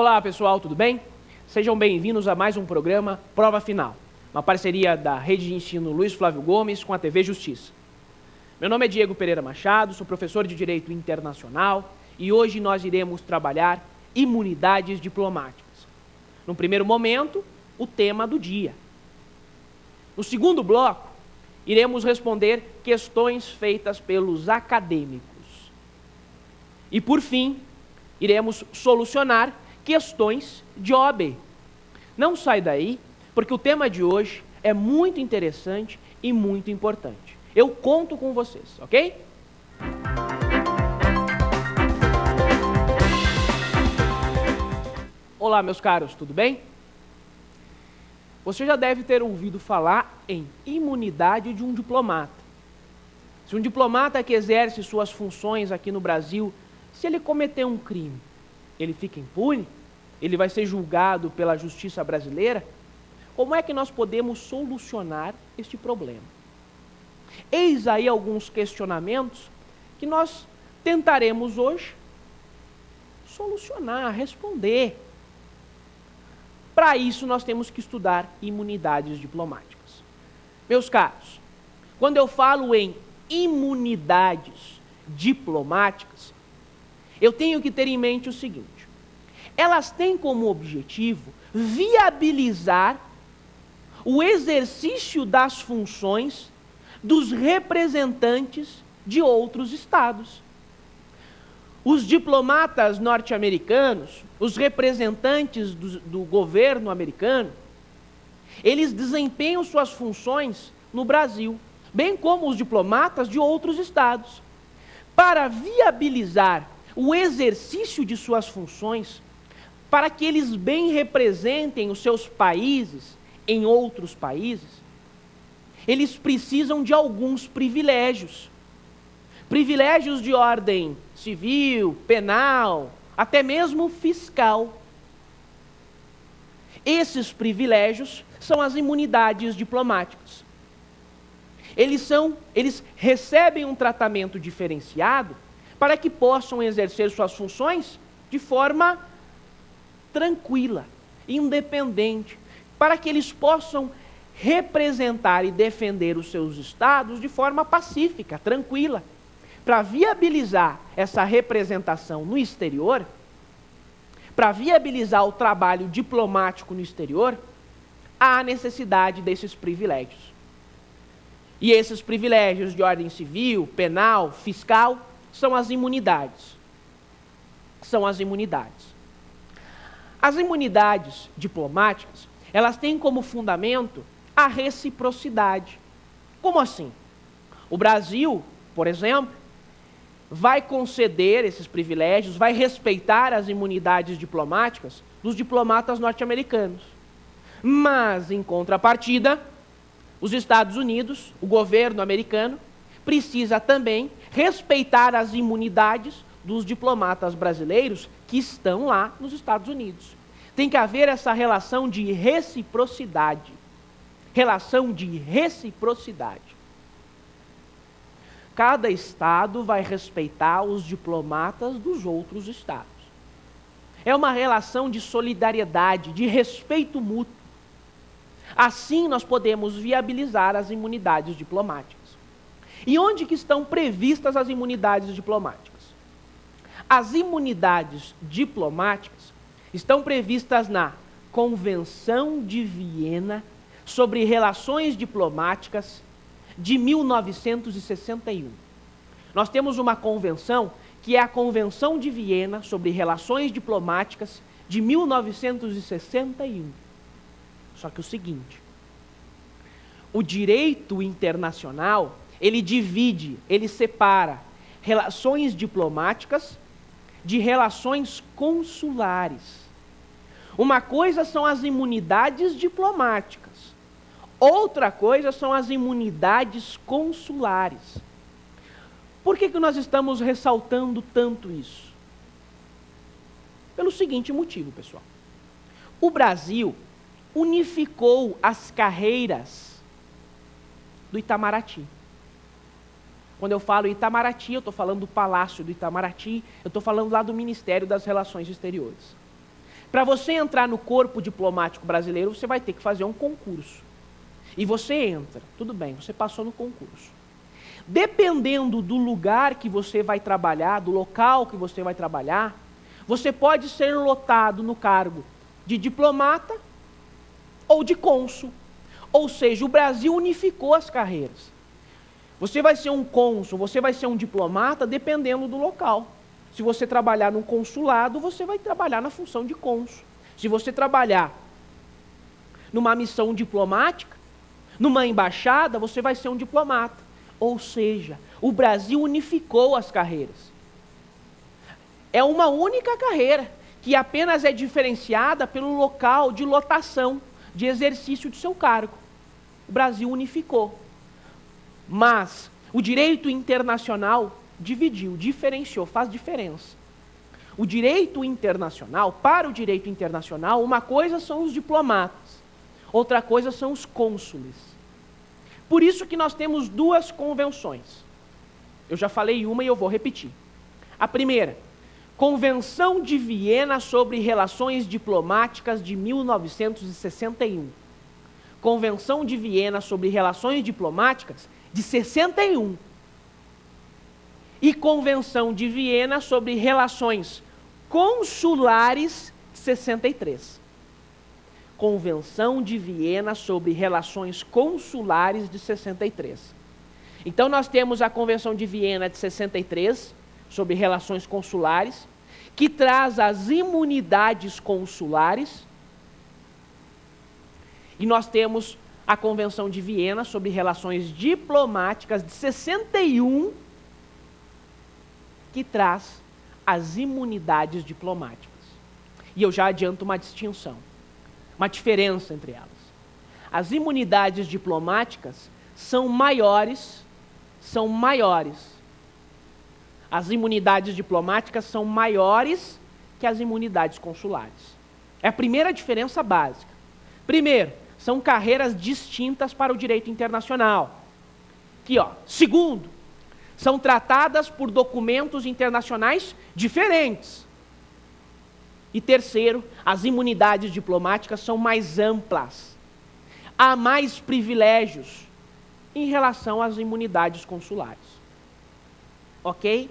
Olá pessoal, tudo bem? Sejam bem-vindos a mais um programa Prova Final, uma parceria da Rede de Ensino Luiz Flávio Gomes com a TV Justiça. Meu nome é Diego Pereira Machado, sou professor de Direito Internacional e hoje nós iremos trabalhar imunidades diplomáticas. No primeiro momento, o tema do dia. No segundo bloco, iremos responder questões feitas pelos acadêmicos. E por fim, iremos solucionar questões de OAB. Não sai daí, porque o tema de hoje é muito interessante e muito importante. Eu conto com vocês, ok? Olá, meus caros, tudo bem? Você já deve ter ouvido falar em imunidade de um diplomata. Se um diplomata que exerce suas funções aqui no Brasil, se ele cometer um crime, ele fica impune? Ele vai ser julgado pela justiça brasileira? Como é que nós podemos solucionar este problema? Eis aí alguns questionamentos que nós tentaremos hoje solucionar, responder. Para isso, nós temos que estudar imunidades diplomáticas. Meus caros, quando eu falo em imunidades diplomáticas, eu tenho que ter em mente o seguinte: elas têm como objetivo viabilizar o exercício das funções dos representantes de outros estados. Os diplomatas norte-americanos, os representantes do governo americano, eles desempenham suas funções no Brasil, bem como os diplomatas de outros estados. Para viabilizar o exercício de suas funções, para que eles bem representem os seus países em outros países, eles precisam de alguns privilégios. Privilégios de ordem civil, penal, até mesmo fiscal. Esses privilégios são as imunidades diplomáticas. Eles recebem um tratamento diferenciado para que possam exercer suas funções de forma tranquila, independente, para que eles possam representar e defender os seus estados de forma pacífica, tranquila. Para viabilizar essa representação no exterior, para viabilizar o trabalho diplomático no exterior, há necessidade desses privilégios. E esses privilégios de ordem civil, penal, fiscal, são as imunidades. São as imunidades. As imunidades diplomáticas, elas têm como fundamento a reciprocidade. Como assim? O Brasil, por exemplo, vai conceder esses privilégios, vai respeitar as imunidades diplomáticas dos diplomatas norte-americanos. Mas, em contrapartida, os Estados Unidos, o governo americano, precisa também respeitar as imunidades dos diplomatas brasileiros que estão lá nos Estados Unidos. Tem que haver essa relação de reciprocidade. Relação de reciprocidade. Cada estado vai respeitar os diplomatas dos outros estados. É uma relação de solidariedade, de respeito mútuo. Assim nós podemos viabilizar as imunidades diplomáticas. E onde que estão previstas as imunidades diplomáticas? As imunidades diplomáticas estão previstas na Convenção de Viena sobre Relações Diplomáticas de 1961. Nós temos uma convenção que é a Convenção de Viena sobre Relações Diplomáticas de 1961. Só que o seguinte, o direito internacional, ele separa relações diplomáticas de relações consulares. Uma coisa são as imunidades diplomáticas, outra coisa são as imunidades consulares. Por que nós estamos ressaltando tanto isso? Pelo seguinte motivo, pessoal. O Brasil unificou as carreiras do Itamaraty. Quando eu falo Itamaraty, eu estou falando do Palácio do Itamaraty, eu estou falando lá do Ministério das Relações Exteriores. Para você entrar no corpo diplomático brasileiro, você vai ter que fazer um concurso. E você entra, tudo bem, você passou no concurso. Dependendo do lugar que você vai trabalhar, do local que você vai trabalhar, você pode ser lotado no cargo de diplomata ou de cônsul. Ou seja, o Brasil unificou as carreiras. Você vai ser um cônsul, você vai ser um diplomata, dependendo do local. Se você trabalhar num consulado, você vai trabalhar na função de cônsul. Se você trabalhar numa missão diplomática, numa embaixada, você vai ser um diplomata. Ou seja, o Brasil unificou as carreiras. É uma única carreira, que apenas é diferenciada pelo local de lotação, de exercício de seu cargo. O Brasil unificou. Mas o direito internacional dividiu, diferenciou, faz diferença. O direito internacional, para o direito internacional, uma coisa são os diplomatas, outra coisa são os cônsules. Por isso que nós temos duas convenções. Eu já falei uma e eu vou repetir. A primeira, Convenção de Viena sobre Relações Diplomáticas de 1961. Convenção de Viena sobre Relações Diplomáticas de 61. E Convenção de Viena sobre Relações Consulares de 63. Convenção de Viena sobre Relações Consulares de 63. Então nós temos a Convenção de Viena de 63, sobre relações consulares, que traz as imunidades consulares. E nós temos a Convenção de Viena sobre relações diplomáticas de 61, que traz as imunidades diplomáticas. E eu já adianto uma distinção, uma diferença entre elas. As imunidades diplomáticas são maiores. As imunidades diplomáticas são maiores que as imunidades consulares. É a primeira diferença básica. Primeiro, são carreiras distintas para o direito internacional. Aqui, ó. Segundo, são tratadas por documentos internacionais diferentes. E terceiro, as imunidades diplomáticas são mais amplas. Há mais privilégios em relação às imunidades consulares. Ok?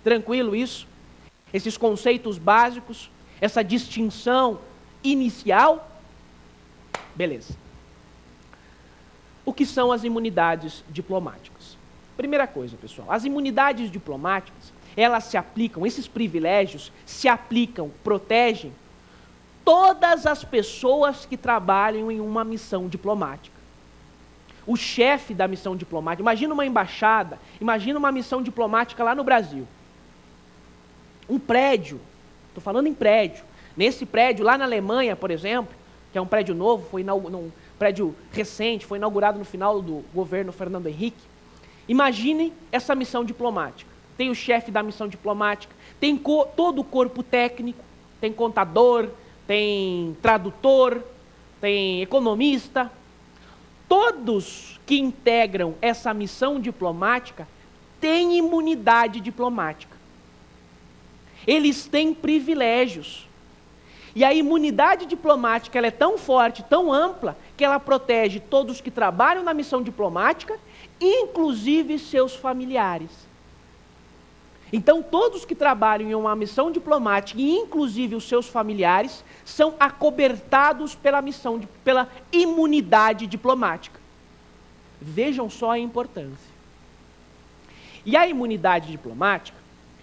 Tranquilo isso? Esses conceitos básicos, essa distinção inicial? Beleza. O que são as imunidades diplomáticas? Primeira coisa, pessoal, as imunidades diplomáticas, elas se aplicam, esses privilégios se aplicam, protegem todas as pessoas que trabalham em uma missão diplomática. O chefe da missão diplomática, imagina uma embaixada, imagina uma missão diplomática lá no Brasil. Um prédio, estou falando em prédio. Nesse prédio, lá na Alemanha, por exemplo, que é um prédio novo, um prédio recente, foi inaugurado no final do governo Fernando Henrique. Imagine essa missão diplomática. Tem o chefe da missão diplomática, tem todo o corpo técnico, tem contador, tem tradutor, tem economista. Todos que integram essa missão diplomática têm imunidade diplomática. Eles têm privilégios. E a imunidade diplomática ela é tão forte, tão ampla, que ela protege todos que trabalham na missão diplomática, inclusive seus familiares. Então, todos que trabalham em uma missão diplomática, e inclusive os seus familiares, são acobertados pela imunidade diplomática. Vejam só a importância. E a imunidade diplomática,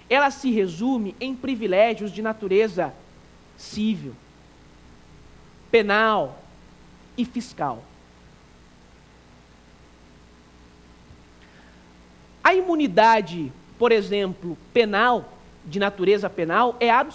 ela se resume em privilégios de natureza civil, penal e fiscal. A imunidade, por exemplo, penal, de natureza penal, é absoluta.